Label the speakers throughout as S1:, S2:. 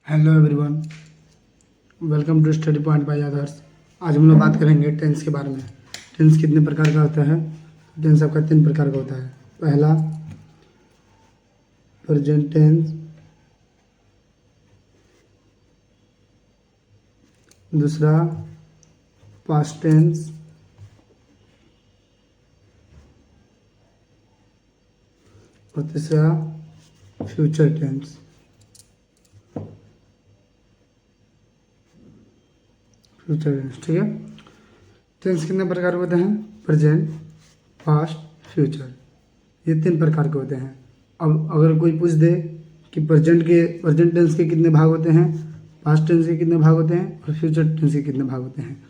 S1: Hello everyone, welcome to study point by Adarsh. आज हम लोग बात करेंगे टेंस के बारे में। टेंस कितने प्रकार का होता है? टेंस आपका 3 प्रकार का होता है। पहला प्रेजेंट टेंस, दूसरा पास्ट टेंस और तीसरा फ्यूचर टेंस। फ्यूचर टेंस, ठीक है। टेंस कितने प्रकार के होते हैं? प्रेजेंट, पास्ट, फ्यूचर, ये 3 प्रकार के होते हैं। अब अगर कोई पूछ दे कि प्रेजेंट टेंस के कितने भाग होते हैं, पास्ट टेंस के कितने भाग होते हैं और फ्यूचर टेंस के कितने भाग होते हैं,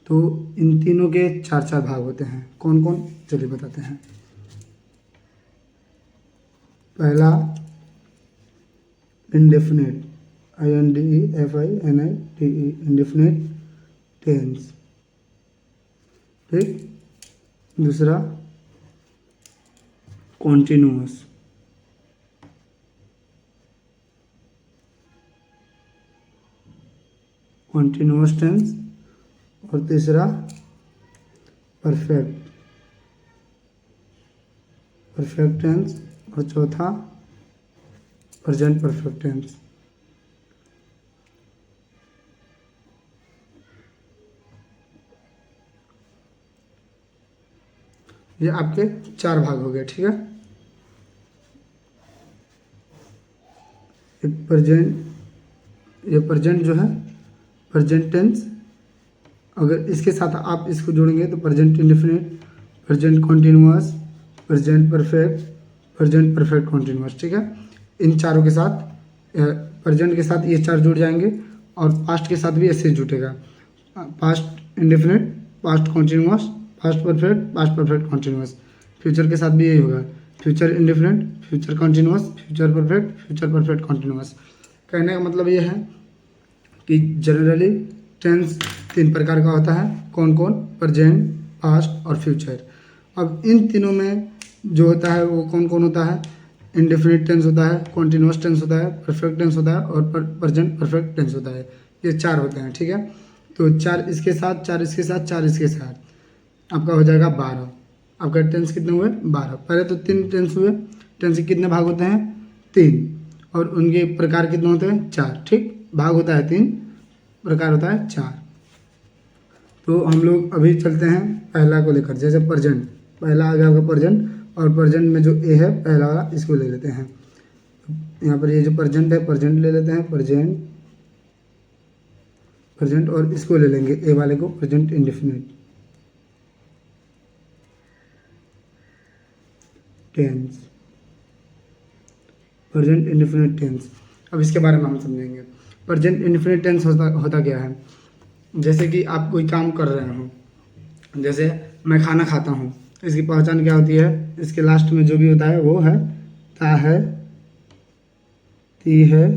S1: तो इन तीनों के 4 भाग होते हैं। कौन कौन, चलिए बताते हैं। पहला इंडेफिनिट, INDEFINITE, इंडेफिनिट टेंस, ठीक। दूसरा कॉन्टिन्यूअस, टेंस और तीसरा परफेक्ट टेंस और चौथा प्रेजेंट परफेक्ट टेंस। ये आपके 4 भाग हो गए, ठीक है। ये प्रेजेंट जो है प्रेजेंट टेंस, अगर इसके साथ आप इसको जोड़ेंगे तो present indefinite, present continuous, present perfect continuous, ठीक है। इन चारों के साथ प्रेजेंट के साथ ये 4 जुड़ जाएंगे और पास्ट के साथ भी ऐसे जुटेगा। Past indefinite, past continuous, past perfect continuous. Future के साथ भी यही होगा, future indefinite, future continuous, future perfect continuous. कहने का मतलब ये है कि जनरली टेंस 3 प्रकार का होता है। कौन कौन? प्रेजेंट, पास्ट और फ्यूचर। अब इन तीनों में जो होता है वो कौन कौन होता है? इंडेफिनिट टेंस होता है, कॉन्टिन्यूअस टेंस होता है, परफेक्ट टेंस होता है और प्रेजेंट परफेक्ट टेंस होता है। ये 4 होते हैं, ठीक है। तो 4 इसके साथ, 4 इसके साथ, 4 इसके साथ, आपका हो जाएगा 12। आपका टेंस कितने हुए? 12। पहले तो 3 टेंस हुए। टेंस के कितने भाग होते हैं? 3। और उनके प्रकार कितने होते हैं? 4, ठीक। भाग होता है 3, प्रकार होता है 4। तो हम लोग अभी चलते हैं पहला को लेकर। जैसे प्रेजेंट, पहला आ गया आपका प्रेजेंट, और प्रेजेंट में जो ए है पहला वाला, इसको ले लेते हैं। यहाँ पर ये जो प्रेजेंट है, प्रेजेंट ले लेते हैं, प्रेजेंट और इसको ले लेंगे ए वाले को, present indefinite tense, present indefinite tense. अब इसके बारे में हम समझेंगे। प्रेजेंट इंडेफिनिट टेंस होता क्या है? जैसे कि आप कोई काम कर रहे हो, जैसे मैं खाना खाता हूँ, इसकी पहचान क्या होती है? इसके लास्ट में जो भी होता है वो है ता है, ती है,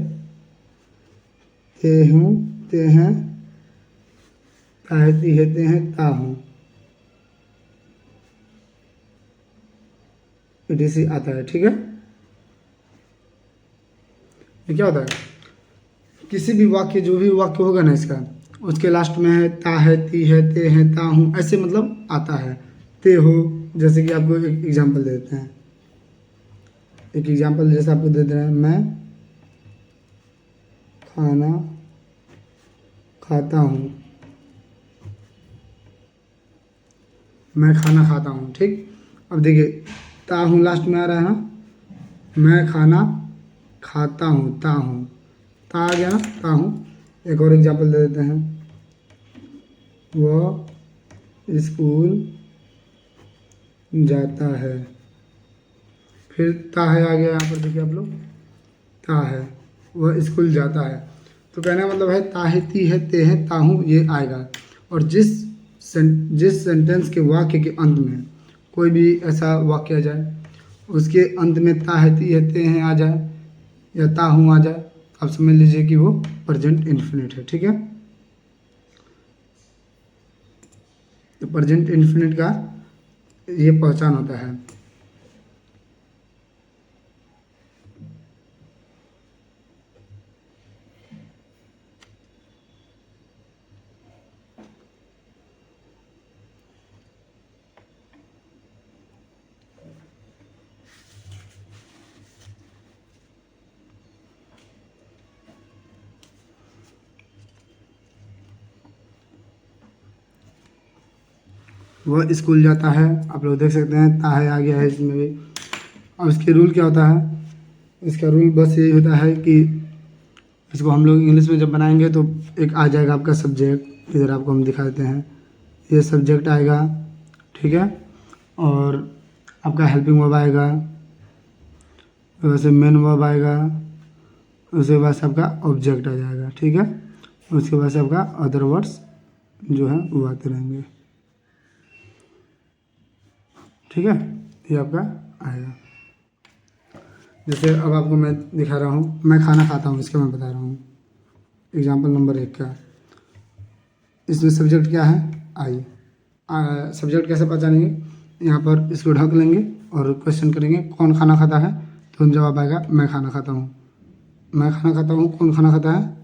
S1: ते हूँ, ते हैं, ता है, ती है, ते हैं, ता हूँ, ETC आता है, ठीक है। ये क्या होता है? किसी भी वाक्य, जो भी वाक्य होगा ना इसका, उसके लास्ट में है ता है, ती है, ते हैं, ता हूँ, ऐसे मतलब आता है। ते हो, जैसे कि आपको एक एग्जांपल दे देते हैं। एक एग्जांपल जैसे आपको दे दे रहे हैं, मैं खाना खाता हूँ, मैं खाना खाता हूँ, ठीक। अब देखिए ता हूँ लास्ट में आ रहा है ना, मैं खाना खाता हूँ, ता हूँ, ता आ गया ना, ता हूँ। एक और एग्जांपल दे देते हैं, वह स्कूल जाता है, फिर ता है आ गया यहाँ पर, देखिए आप लोग, ता है, वह स्कूल जाता है। तो कहने का मतलब है ता है, ती है, ते है, ता हूँ, ये आएगा। और जिस सेंटेंस के वाक्य के अंत में कोई भी ऐसा वाक्य आ जाए, उसके अंत में ता है, ती है, ते हैं आ जाए या ता हूँ आ जाए, आप समझ लीजिए कि वो प्रेजेंट इन्फिनिट है, ठीक है। तो प्रेजेंट इन्फिनिट का ये पहचान होता है। वह स्कूल जाता है। आप लोग देख सकते हैं ता है आ गया है इसमें भी। अब इसके रूल क्या होता है, इसका रूल बस यही होता है कि इसको हम लोग इंग्लिश में जब बनाएंगे तो एक आ जाएगा आपका सब्जेक्ट, इधर आपको हम दिखा देते हैं, ये सब्जेक्ट आएगा, ठीक है। और आपका हेल्पिंग वर्ब आएगा, वैसे मेन वर्ब आएगा, उसके बाद से आपका ऑब्जेक्ट आ जाएगा, ठीक है। उसके बाद से आपका अदर वर्ड्स जो है वो आते रहेंगे, ठीक है। ये आपका आएगा। जैसे अब आपको मैं दिखा रहा हूँ, मैं खाना खाता हूँ, इसका मैं बता रहा हूँ एग्जाम्पल नंबर 1 का। इसमें सब्जेक्ट क्या है, आई। सब्जेक्ट कैसे पहचानेंगे, यहाँ पर इसको ढक लेंगे और क्वेश्चन करेंगे कौन खाना खाता है, तो जवाब आएगा मैं खाना खाता हूँ। मैं खाना खाता हूँ, कौन खाना खाता है,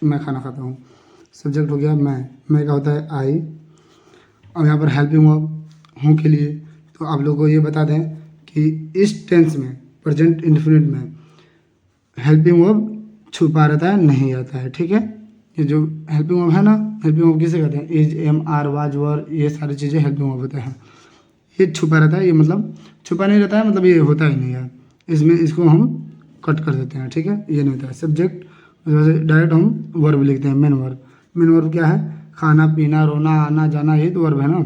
S1: मैं खाना खाता हूँ। सब्जेक्ट हो गया मैं का होता है आई। अब यहाँ पर हेल्पिंग वर्ब हूँ के लिए तो आप लोगों को ये बता दें कि इस टेंस में प्रेजेंट इंडेफिनिट में हेल्पिंग वर्ब छुपा रहता है, नहीं आता है, ठीक है। ये जो हेल्पिंग वर्ब है ना, हेल्पिंग वर्ब किसे कहते हैं, इज, एम, आर, वाज, वर, ये सारी चीज़ें हेल्पिंग वर्ब होते हैं। ये छुपा रहता है, ये मतलब छुपा नहीं रहता है, मतलब ये होता ही नहीं है, इसमें इसको हम कट कर देते हैं, ठीक है। ये नहीं होता है सब्जेक्ट, उस वजह से डायरेक्ट हम वर्ब लिखते हैं, मेन वर्ब। मेन वर्ब क्या है, खाना पीना रोना आना जाना, ये तो वर्ब है ना,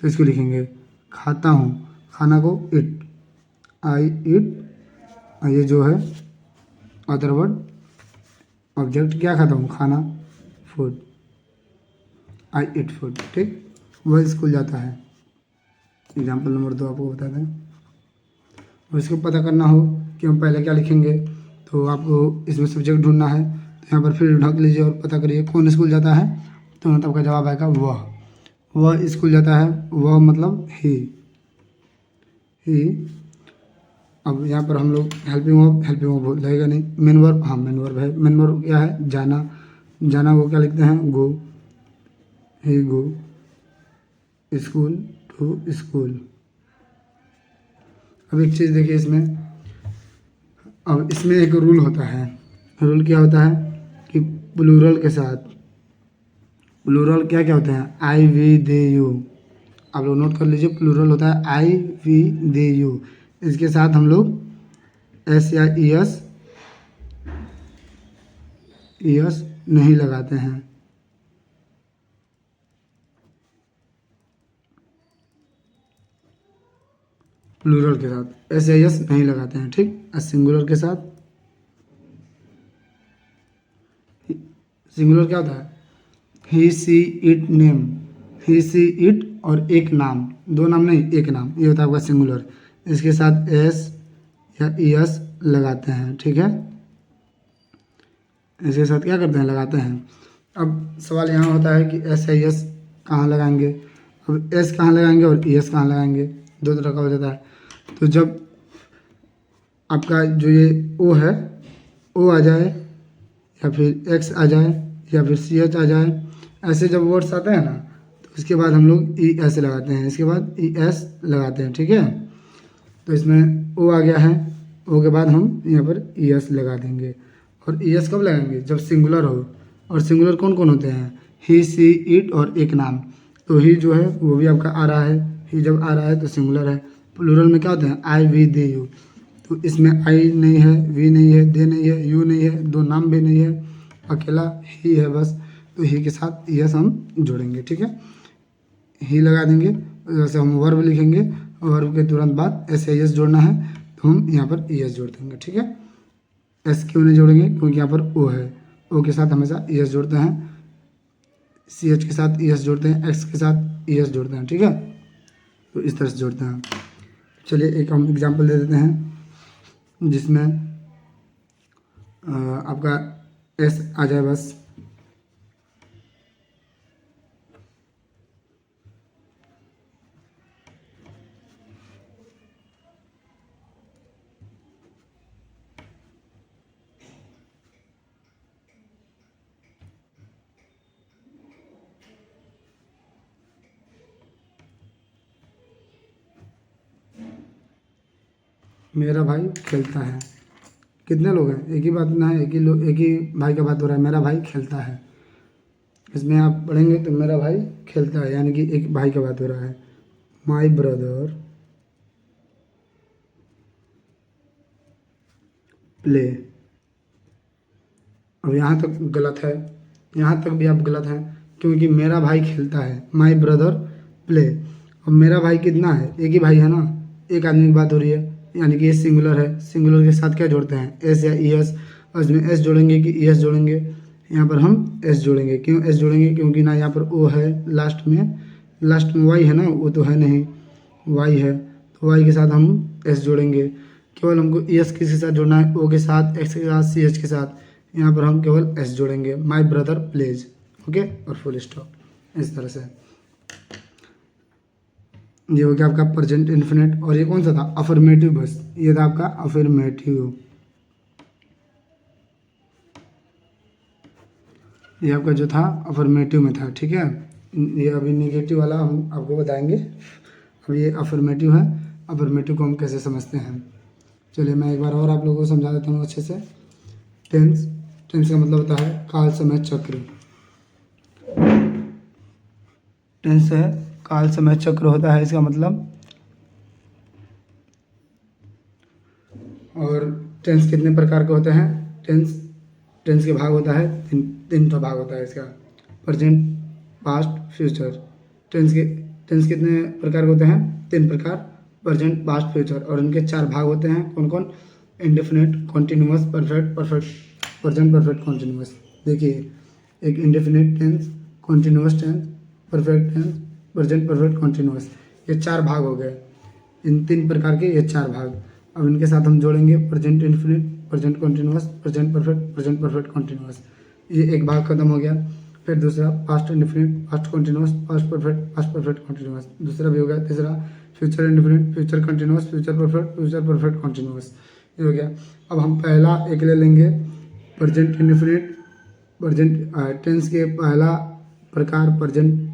S1: तो इसको लिखेंगे खाता हूँ, खाना को इट, आई इट। ये जो है अदर वर्ड, ऑब्जेक्ट क्या खाता हूँ, खाना, फूड, आई इट फूड, ठीक। वह स्कूल जाता है। एग्जाम्पल नंबर 2 आपको बता दें। और इसको पता करना हो कि हम पहले क्या लिखेंगे, तो आपको इसमें सब्जेक्ट ढूंढना है, तो यहाँ पर फिर ढक लीजिए और पता करिए कौन स्कूल जाता है, तो मतलब का जवाब आएगा वह स्कूल जाता है। वह मतलब ही। अब यहाँ पर हम लोग हेल्पिंग वर्ब लगेगा नहीं, मेन वर्ब, हाँ मेन वर्ब है। मेन वर्ब क्या है, जाना को क्या लिखते हैं, गो, ही गो, स्कूल टू स्कूल। अब एक चीज़ देखिए इसमें, अब इसमें एक रूल होता है। रूल क्या होता है कि प्लूरल के साथ, प्लूरल क्या क्या होते हैं, आई वी दे यू। आप लोग नोट कर लीजिए, प्लूरल होता है आई वी दे यू। इसके साथ हम लोग एस या ईएस नहीं लगाते हैं। प्लूरल के साथ एस या ईएस नहीं लगाते हैं, ठीक। सिंगुलर के साथ, सिंगुलर क्या होता है, he she it name, he she it और एक नाम, दो नाम नहीं एक नाम, ये होता है आपका सिंगुलर। इसके साथ एस या ईएस लगाते हैं, ठीक है। इसके साथ क्या करते हैं, लगाते हैं। अब सवाल यहाँ होता है कि एस या ईएस कहाँ लगाएंगे। अब एस कहाँ लगाएंगे और ईएस कहाँ लगाएंगे, दो तरह का हो जाता है। तो जब आपका जो ये ओ है, ओ आ जाए या फिर एक्स आ जाए या फिर सी एच आ जाए, ऐसे जब वर्ड्स आते हैं ना, तो उसके बाद हम लोग ई एस लगाते हैं, इसके बाद ई एस लगाते हैं, ठीक है। तो इसमें ओ आ गया है, ओ के बाद हम यहाँ पर ई एस लगा देंगे। और ई एस कब लगाएंगे, जब सिंगुलर हो। और सिंगुलर कौन कौन होते हैं, ही सी इट और एक नाम। तो ही जो है वो भी आपका आ रहा है, ही जब आ रहा है तो सिंगुलर है। प्लूरल में क्या होते हैं, आई वी दे यू। तो इसमें आई नहीं है, वी नहीं है, दे नहीं है, यू नहीं है, दो नाम भी नहीं है, अकेला ही है बस। तो ही के साथ यस हम जोड़ेंगे, ठीक है। ही लगा देंगे, जैसे हम वर्ब लिखेंगे, वर्ब के तुरंत बाद एस एस जोड़ना है, तो हम यहाँ पर एस जोड़ देंगे, ठीक है। एस क्यों नहीं जोड़ेंगे, क्योंकि यहाँ पर ओ है, ओ के साथ हमेशा एस जोड़ते हैं, सी एच के साथ एस जोड़ते हैं, एक्स के साथ एस जोड़ते हैं, ठीक है। तो इस तरह से जोड़ते हैं। चलिए एक हम एग्जाम्पल दे देते हैं जिसमें आपका एस आ जाए बस। मेरा भाई खेलता है, कितने लोग हैं, एक ही बात ना है, एक ही भाई का बात हो रहा है, मेरा भाई खेलता है। इसमें आप पढ़ेंगे तो मेरा भाई खेलता है, यानी कि एक भाई का बात हो रहा है। My brother play. अब यहाँ तक गलत है, यहाँ तक भी आप गलत हैं, क्योंकि मेरा भाई खेलता है, माई ब्रदर प्ले। अब मेरा भाई कितना है, एक ही भाई है ना, एक आदमी की बात हो रही है, यानी कि ये सिंगुलर है। सिंगुलर के साथ क्या जोड़ते हैं, एस या ई एस। और इसमें एस जोड़ेंगे कि ई एस जोड़ेंगे, यहाँ पर हम एस जोड़ेंगे। क्यों एस जोड़ेंगे, क्योंकि ना यहाँ पर ओ है लास्ट में वाई है ना, वो तो है नहीं, वाई है, तो वाई के साथ हम एस जोड़ेंगे। केवल हमको ई एस किसके साथ जोड़ना है, ओ के साथ, एक्स के साथ, सी एच के साथ। यहाँ पर हम केवल एस जोड़ेंगे, माई ब्रदर प्लेज। ओके, और फुल स्टॉप। इस तरह से ये हो गया आपका प्रेजेंट इन्फिनिट। और ये कौन सा था, अफर्मेटिव। बस ये था आपका अफर्मेटिव। ये आपका जो था अफर्मेटिव में था, ठीक है। ये अभी निगेटिव वाला हम आपको बताएंगे। अभी ये अफर्मेटिव है, अफर्मेटिव को हम कैसे समझते हैं। चलिए मैं एक बार और आप लोगों को समझा देता हूँ अच्छे से। टेंस, टेंस का मतलब होता है काल, समय, चक्र। टेंस है काल, समय, चक्र होता है इसका मतलब। और टेंस कितने प्रकार के होते हैं, टेंस के भाग होता है तीन तो भाग होता है इसका, प्रेजेंट, पास्ट, फ्यूचर। टेंस कितने प्रकार के होते हैं, तीन प्रकार, प्रेजेंट, पास्ट, फ्यूचर। और इनके चार भाग होते हैं, कौन कौन, indefinite, continuous, perfect, present perfect, continuous. देखिए, एक indefinite tense, continuous tense, perfect tense, present perfect, continuous, ये चार भाग हो गए। इन तीन प्रकार के ये चार भाग। अब इनके साथ हम जोड़ेंगे present infinite, present continuous, present perfect, continuous. ये एक भाग खत्म हो गया। फिर दूसरा past infinite, past continuous, past perfect continuous. दूसरा भी हो गया। तीसरा future infinite, future continuous, future perfect continuous. ये हो गया। अब हम पहला एक ले लेंगे, प्रेजेंट इन्फिनिट। प्रेजेंट टेंस के पहला प्रकार प्रेजेंट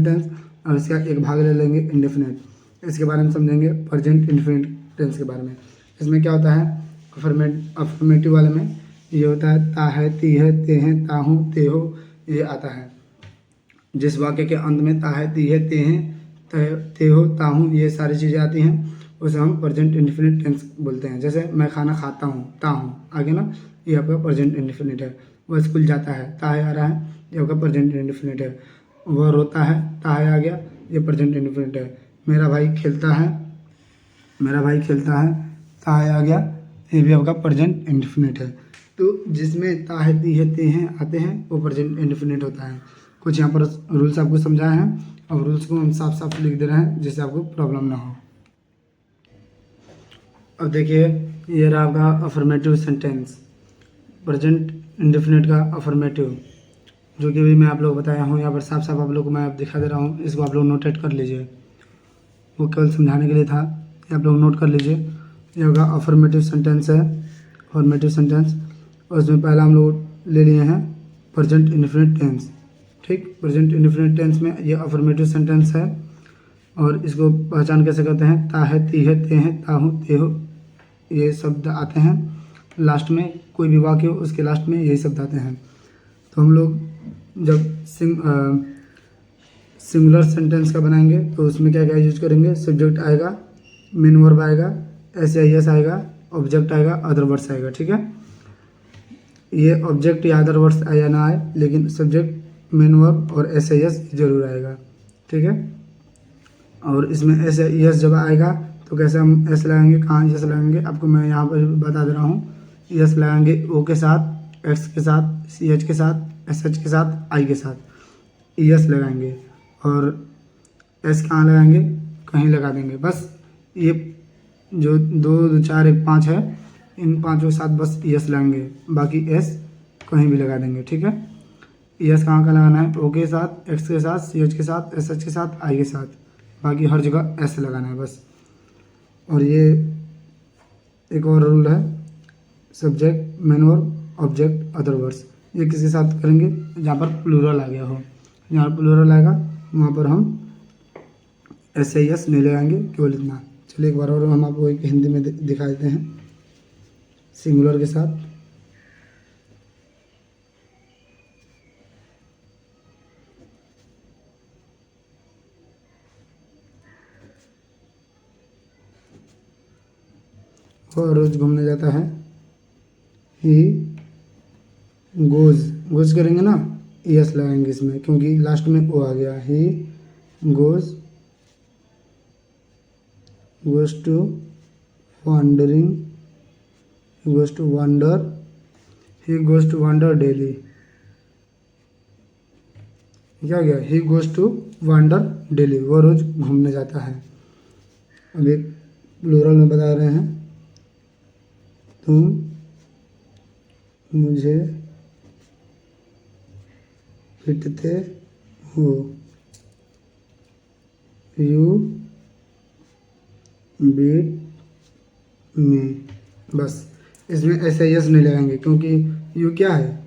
S1: टेंस, और इसका एक भाग ले लेंगे इंडेफिनिट। इसके बारे में समझेंगे, प्रेजेंट इन्फिनिट टेंस के बारे में। इसमें क्या होता है, अफर्मेटिव वाले में ये होता है ता है, ती है, ते हैं, ता हूँ, ते हो, ये आता है। जिस वाक्य के अंत में ता है, ती है, ते हैं, ते हो, ता हूँ, ये सारी चीज़ें आती हैं, उसे हम प्रेजेंट इन्फिनिट टेंस बोलते हैं। जैसे मैं खाना खाता हूँ, ता हूँ, आगे ना, ये आपका प्रेजेंट इन्फिनिट है। वह स्कूल जाता है, ता है आ रहा है, ये आपका प्रेजेंट इन्फिनिट है। वह रोता है, ता है आ गया, ये प्रेजेंट इन्फिनिट है। मेरा भाई खेलता है, ता है आ गया, ये भी आपका प्रेजेंट इन्फिनिट है। तो जिसमें ता है, ती है, ते हैं आते हैं, वो प्रेजेंट इन्फिनिट होता है। कुछ यहाँ पर रूल्स आपको समझाए हैं, अब रूल्स को हम साफ साफ लिख दे रहे हैं जिससे आपको प्रॉब्लम ना हो। अब देखिए, ये रहा आपका अफर्मेटिव सेंटेंस, प्रेजेंट इंडेफिनिट का अफर्मेटिव, जो कि अभी मैं आप लोग बताया हूँ। यहाँ पर साफ साफ आप लोग को मैं अब दिखा दे रहा हूँ, इसको आप लोग नोटेट कर लीजिए, वो केवल समझाने के लिए था, ये आप लोग नोट कर लीजिए। ये होगा अफर्मेटिव सेंटेंस है, अफर्मेटिव सेंटेंस। और इसमें पहला हम लोग ले लिए हैं प्रेजेंट इन्फिनिट टेंस, ठीक। प्रेजेंट इन्फिनिट टेंस में ये अफर्मेटिव सेंटेंस है। और इसको पहचान कैसे करते हैं, ता है, ती है, ते हैं, ता हूँ, ते हो, ये शब्द आते हैं लास्ट में। कोई भी वाक्य हो उसके लास्ट में यही शब्द आते हैं। तो हम लोग जब सिंगुलर सेंटेंस का बनाएंगे तो उसमें क्या क्या यूज करेंगे, सब्जेक्ट आएगा, मेन वर्ब आएगा, एस या एस आएगा, ऑब्जेक्ट आएगा, अदर वर्ड्स आएगा, ठीक है। ये ऑब्जेक्ट या अदर वर्ड्स आए या ना आए, लेकिन सब्जेक्ट, मेन वर्ब और एस या एस जरूर आएगा, ठीक है। और इसमें एस या एस जब आएगा तो कैसे हम एस लगाएंगे, कहाँ एस लगाएंगे, आपको मैं यहाँ पर बता दे रहा हूँ। एस लगाएंगे ओ के साथ, एक्स के साथ, सी एच के साथ, एस एच के साथ, आई के साथ एस लगाएंगे। और एस कहाँ लगाएंगे, कहीं लगा देंगे। बस ये जो 2 2 4 1 5 है, इन पाँचों के साथ बस एस लगाएंगे, बाकी एस कहीं भी लगा देंगे, ठीक है। एस कहाँ का लगाना है, ओ के साथ, एक्स के साथ, सी एच के साथ, एस एच के साथ, आई के साथ, बाकी हर जगह एस लगाना है बस। और ये एक और रूल है, subject, main verb, object, other words, ये किसके साथ करेंगे, जहाँ पर प्लूरल आ गया हो। जहाँ प्लूरल आएगा वहाँ पर हम एस या एस नहीं लगाएंगे, केवल इतना। चलिए एक बार और हम आपको एक हिंदी में दिखा देते हैं सिंगुलर के साथ। वह रोज घूमने जाता है। ही गोज करेंगे ना, यस लगाएंगे इसमें क्योंकि लास्ट में ओ आ गया। He goes to wandering, goes to wander, he goes to wander daily. क्या गया? He goes to wander daily, वो रोज घूमने जाता है। अब एक प्लूरल में बता रहे हैं, तुम मुझे पिटते हो, यू बीट मी। बस इसमें ऐसे यस नहीं लगाएंगे क्योंकि यू क्या है?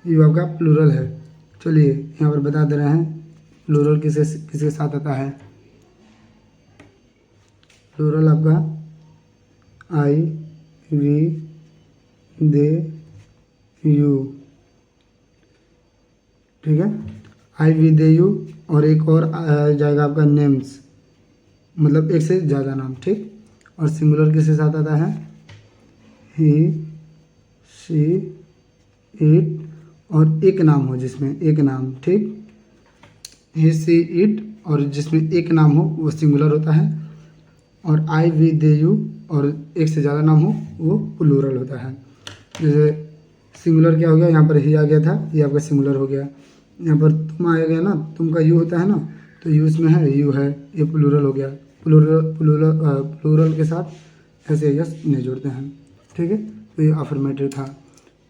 S1: यू आपका प्लूरल है। चलिए यहाँ पर बता दे रहे हैं प्लूरल किसके साथ आता है। प्लूरल आपका आई, वी, दे, यू। ठीक है, आई, वी, दे, यू। और एक और आ जाएगा आपका नेम्स, मतलब एक से ज़्यादा नाम। ठीक, और सिंगुलर किसके साथ आता है? ही, शी, इट, और एक नाम हो जिसमें एक नाम। ठीक, ही, सी, इट और जिसमें एक नाम हो वो सिंगुलर होता है। और आई, वी, दे, यू और एक से ज़्यादा नाम हो वो प्लूरल होता है। जैसे सिंगुलर क्या हो गया, यहाँ पर ही आ गया था, ये आपका सिंगुलर हो गया। यहाँ पर तुम आ गया ना, तुम का यू होता है ना, तो यू इसमें है, यू है, ये प्लूरल हो गया। प्लूरल के साथ ऐसे यस नहीं जोड़ते हैं। ठीक है, तो ये अफर्मेटिव था,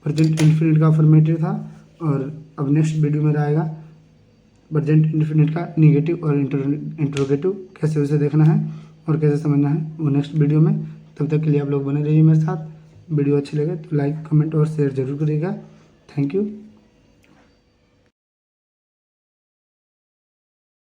S1: प्रेजेंट इंडेफिनिट का अफर्मेटिव था। और अब नेक्स्ट वीडियो में आएगा प्रेजेंट इंडेफिनिट का निगेटिव और इंट्रोगेटिव, कैसे उसे देखना है और कैसे समझना है, वो नेक्स्ट वीडियो में। तब तक के लिए आप लोग बने रहिए मेरे साथ। वीडियो अच्छी लगे तो लाइक, कमेंट और शेयर जरूर करिएगा। Thank you.